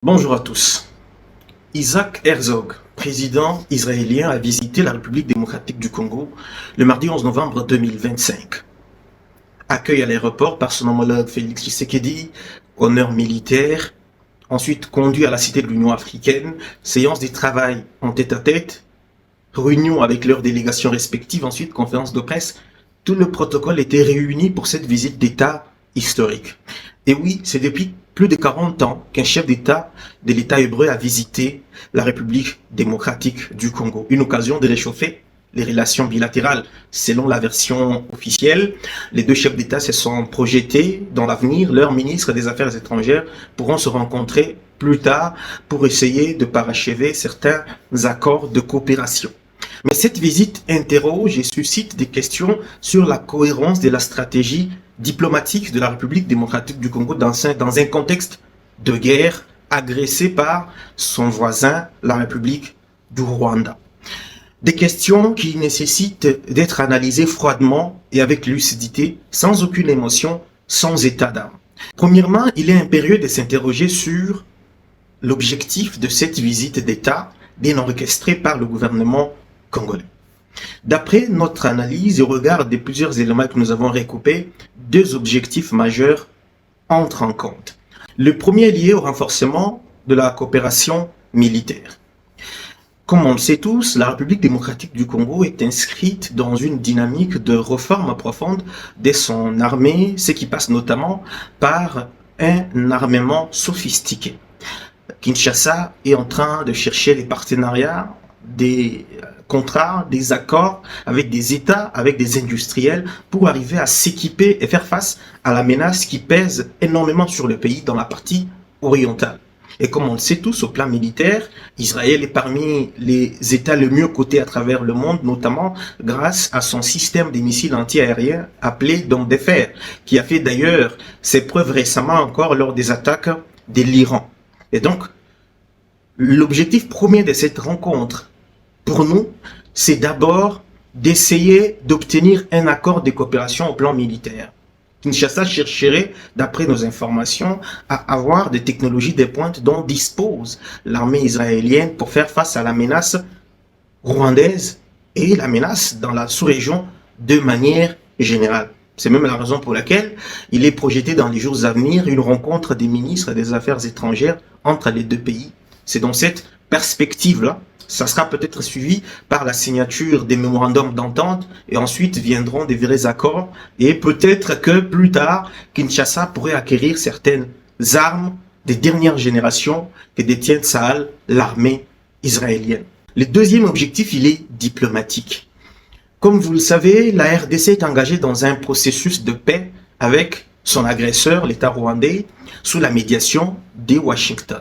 Bonjour à tous. Isaac Herzog, président israélien, a visité la République démocratique du Congo le mardi 11 novembre 2025. Accueil à l'aéroport par son homologue Félix Tshisekedi, honneur militaire, ensuite conduit à la cité de l'Union africaine, séance de travail en tête-à-tête, réunion avec leurs délégations respectives, ensuite conférence de presse. Tout le protocole était réuni pour cette visite d'État historique. Et oui, c'est depuis plus de 40 ans qu'un chef d'État de l'État hébreu a visité la République démocratique du Congo. Une occasion de réchauffer les relations bilatérales. Selon la version officielle, les deux chefs d'État se sont projetés dans l'avenir. Leurs ministres des Affaires étrangères pourront se rencontrer plus tard pour essayer de parachever certains accords de coopération. Mais cette visite interroge et suscite des questions sur la cohérence de la stratégie diplomatique de la République démocratique du Congo dans un contexte de guerre agressé par son voisin, la République du Rwanda. Des questions qui nécessitent d'être analysées froidement et avec lucidité, sans aucune émotion, sans état d'âme. Premièrement, il est impérieux de s'interroger sur l'objectif de cette visite d'État bien orchestrée par le gouvernement congolais. D'après notre analyse et au regard de plusieurs éléments que nous avons recoupés, deux objectifs majeurs entrent en compte. Le premier est lié au renforcement de la coopération militaire. Comme on le sait tous, la République démocratique du Congo est inscrite dans une dynamique de réforme profonde de son armée, ce qui passe notamment par un armement sophistiqué. Kinshasa est en train de chercher les partenariats, des contrats, des accords avec des États, avec des industriels pour arriver à s'équiper et faire face à la menace qui pèse énormément sur le pays dans la partie orientale. Et comme on le sait tous, au plan militaire, Israël est parmi les États les mieux cotés à travers le monde, notamment grâce à son système de missiles anti-aériens appelé Dôme de Fer, qui a fait d'ailleurs ses preuves récemment encore lors des attaques de l'Iran. Et donc, l'objectif premier de cette rencontre, pour nous, c'est d'abord d'essayer d'obtenir un accord de coopération au plan militaire. Kinshasa chercherait, d'après nos informations, à avoir des technologies de pointe dont dispose l'armée israélienne pour faire face à la menace rwandaise et la menace dans la sous-région de manière générale. C'est même la raison pour laquelle il est projeté dans les jours à venir une rencontre des ministres des Affaires étrangères entre les deux pays. C'est dans cette perspective-là, ça sera peut-être suivi par la signature des mémorandums d'entente et ensuite viendront des vrais accords et peut-être que plus tard, Kinshasa pourrait acquérir certaines armes des dernières générations que détient Tsahal, l'armée israélienne. Le deuxième objectif, il est diplomatique. Comme vous le savez, la RDC est engagée dans un processus de paix avec son agresseur, l'État rwandais, sous la médiation de Washington.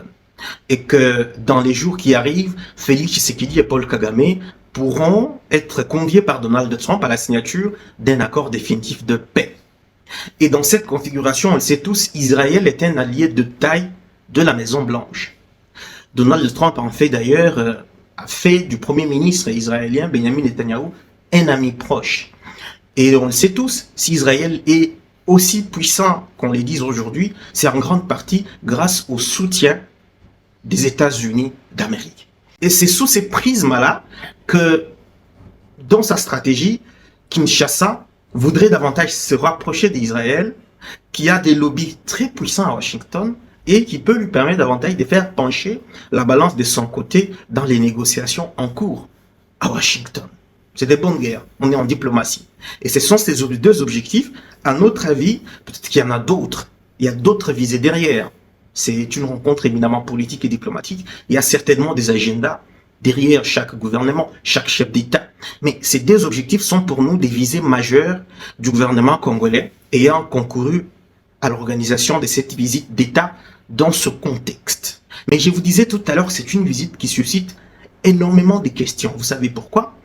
Et que dans les jours qui arrivent, Félix Tshisekedi et Paul Kagame pourront être conviés par Donald Trump à la signature d'un accord définitif de paix. Et dans cette configuration, on le sait tous, Israël est un allié de taille de la Maison Blanche. Donald Trump en fait d'ailleurs, a fait du premier ministre israélien Benjamin Netanyahou un ami proche. Et on le sait tous, si Israël est aussi puissant qu'on le dise aujourd'hui, c'est en grande partie grâce au soutien des États-Unis d'Amérique. Et c'est sous ces prismes-là que, dans sa stratégie, Kinshasa voudrait davantage se rapprocher d'Israël, qui a des lobbies très puissants à Washington et qui peut lui permettre davantage de faire pencher la balance de son côté dans les négociations en cours à Washington. C'est des bonnes guerres, on est en diplomatie. Et ce sont ces deux objectifs. À notre avis, peut-être qu'il y en a d'autres. Il y a d'autres visées derrière. C'est une rencontre éminemment politique et diplomatique. Il y a certainement des agendas derrière chaque gouvernement, chaque chef d'État. Mais ces deux objectifs sont pour nous des visées majeures du gouvernement congolais ayant concouru à l'organisation de cette visite d'État dans ce contexte. Mais je vous disais tout à l'heure, c'est une visite qui suscite énormément de questions. Vous savez pourquoi?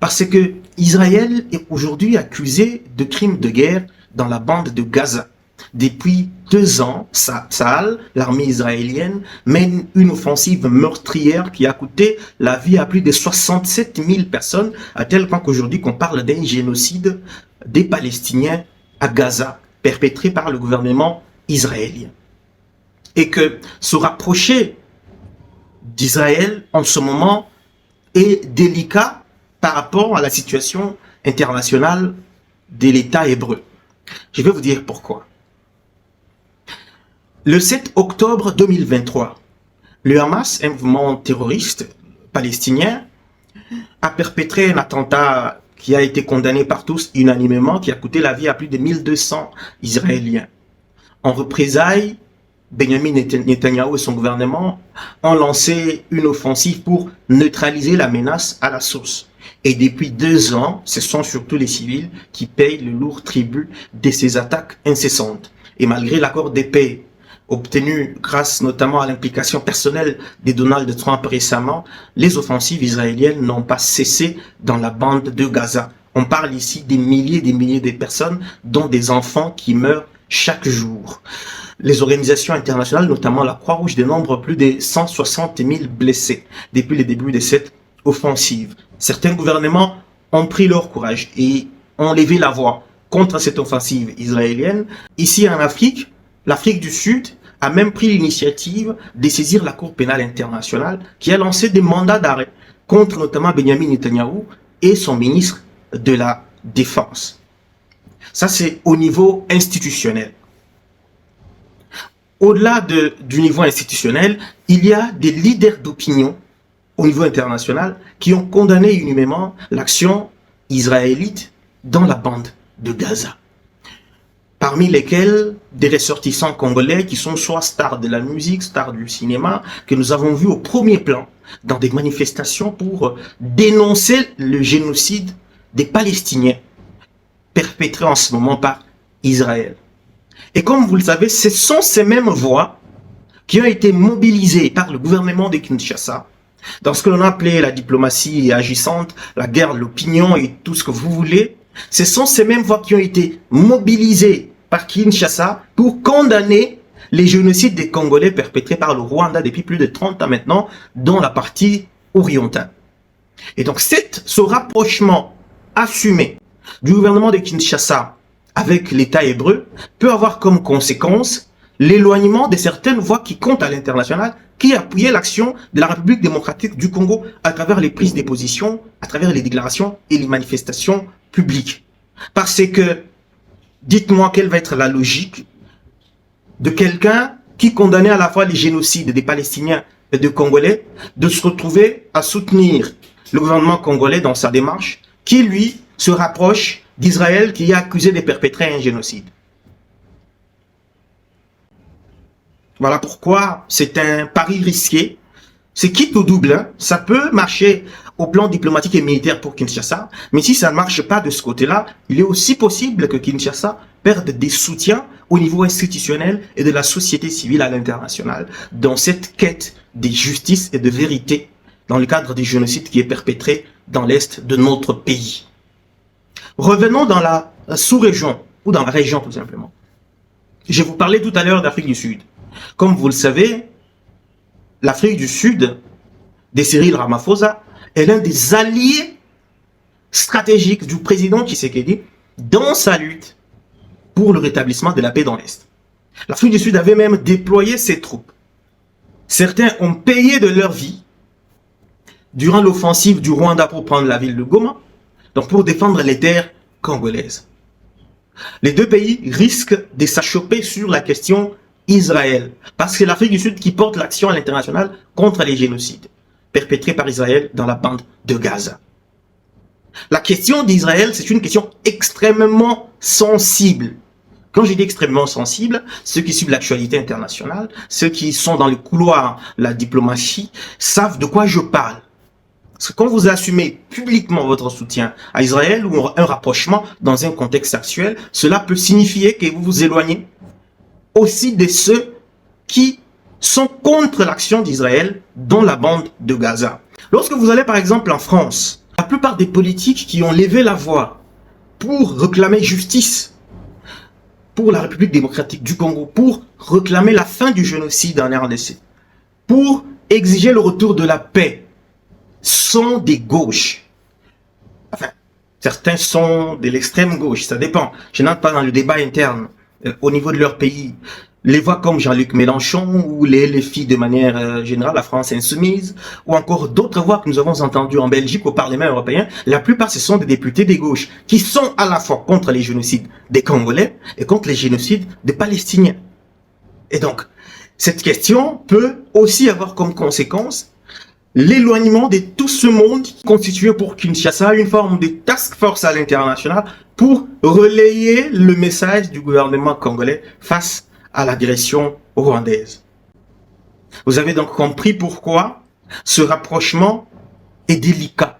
Parce que Israël est aujourd'hui accusé de crimes de guerre dans la bande de Gaza. Depuis 2 ans, Tsahal, l'armée israélienne, mène une offensive meurtrière qui a coûté la vie à plus de 67 000 personnes, à tel point qu'aujourd'hui qu'on parle d'un génocide des Palestiniens à Gaza, perpétré par le gouvernement israélien. Et que se rapprocher d'Israël en ce moment est délicat par rapport à la situation internationale de l'État hébreu. Je vais vous dire pourquoi. Le 7 octobre 2023, le Hamas, un mouvement terroriste palestinien, a perpétré un attentat qui a été condamné par tous unanimement, qui a coûté la vie à plus de 1200 Israéliens. En représailles, Benjamin Netanyahu et son gouvernement ont lancé une offensive pour neutraliser la menace à la source. Et depuis 2 ans, ce sont surtout les civils qui payent le lourd tribut de ces attaques incessantes. Et malgré l'accord de paix obtenu grâce notamment à l'implication personnelle de Donald Trump récemment, les offensives israéliennes n'ont pas cessé dans la bande de Gaza. On parle ici des milliers et des milliers de personnes, dont des enfants qui meurent chaque jour. Les organisations internationales, notamment la Croix-Rouge, dénombrent plus de 160 000 blessés depuis le début de cette offensive. Certains gouvernements ont pris leur courage et ont levé la voix contre cette offensive israélienne. Ici en Afrique, l'Afrique du Sud a même pris l'initiative de saisir la Cour pénale internationale qui a lancé des mandats d'arrêt contre notamment Benjamin Netanyahu et son ministre de la Défense. Ça, c'est au niveau institutionnel. Au-delà du niveau institutionnel, il y a des leaders d'opinion au niveau international qui ont condamné unanimement l'action israélite dans la bande de Gaza. Parmi lesquels des ressortissants congolais qui sont soit stars de la musique, stars du cinéma, que nous avons vus au premier plan dans des manifestations pour dénoncer le génocide des Palestiniens perpétré en ce moment par Israël. Et comme vous le savez, ce sont ces mêmes voix qui ont été mobilisées par le gouvernement de Kinshasa dans ce que l'on a appelé la diplomatie agissante, la guerre de l'opinion et tout ce que vous voulez. Ce sont ces mêmes voix qui ont été mobilisées par Kinshasa pour condamner les génocides des Congolais perpétrés par le Rwanda depuis plus de 30 ans maintenant, dans la partie orientale. Et donc ce rapprochement assumé du gouvernement de Kinshasa avec l'État hébreu peut avoir comme conséquence l'éloignement de certaines voix qui comptent à l'international, qui appuyaient l'action de la République démocratique du Congo à travers les prises de position, à travers les déclarations et les manifestations publiques. Parce que, dites-moi quelle va être la logique de quelqu'un qui condamnait à la fois les génocides des Palestiniens et des Congolais, de se retrouver à soutenir le gouvernement congolais dans sa démarche, qui lui se rapproche d'Israël qui est accusé de perpétrer un génocide. Voilà pourquoi c'est un pari risqué. C'est quitte au double. Hein. Ça peut marcher au plan diplomatique et militaire pour Kinshasa, mais si ça ne marche pas de ce côté-là, il est aussi possible que Kinshasa perde des soutiens au niveau institutionnel et de la société civile à l'international dans cette quête de justice et de vérité dans le cadre du génocide qui est perpétré dans l'est de notre pays. Revenons dans la sous-région, ou dans la région tout simplement. Je vous parlais tout à l'heure d'Afrique du Sud. Comme vous le savez, l'Afrique du Sud, de Cyril Ramaphosa, est l'un des alliés stratégiques du président Tshisekedi dans sa lutte pour le rétablissement de la paix dans l'Est. L'Afrique du Sud avait même déployé ses troupes. Certains ont payé de leur vie durant l'offensive du Rwanda pour prendre la ville de Goma, donc pour défendre les terres congolaises. Les deux pays risquent de s'achoper sur la question Israël, parce que c'est l'Afrique du Sud qui porte l'action à l'international contre les génocides perpétrés par Israël dans la bande de Gaza. La question d'Israël, c'est une question extrêmement sensible. Quand je dis extrêmement sensible, ceux qui suivent l'actualité internationale, ceux qui sont dans les couloirs, la diplomatie, savent de quoi je parle. Parce que quand vous assumez publiquement votre soutien à Israël ou un rapprochement dans un contexte actuel, cela peut signifier que vous vous éloignez aussi de ceux qui sont contre l'action d'Israël dans la bande de Gaza. Lorsque vous allez par exemple en France, la plupart des politiques qui ont levé la voix pour réclamer justice pour la République démocratique du Congo, pour réclamer la fin du génocide en RDC, pour exiger le retour de la paix, sont des gauches. Enfin, certains sont de l'extrême gauche, ça dépend. Je n'entre pas dans le débat interne au niveau de leur pays. les voix comme Jean-Luc Mélenchon ou les LFI de manière générale, la France insoumise, ou encore d'autres voix que nous avons entendues en Belgique au Parlement européen, la plupart ce sont des députés des gauches qui sont à la fois contre les génocides des Congolais et contre les génocides des Palestiniens. Et donc, cette question peut aussi avoir comme conséquence l'éloignement de tout ce monde constitué pour Kinshasa une forme de task force à l'international pour relayer le message du gouvernement congolais face à l'agression rwandaise. Vous avez donc compris pourquoi ce rapprochement est délicat.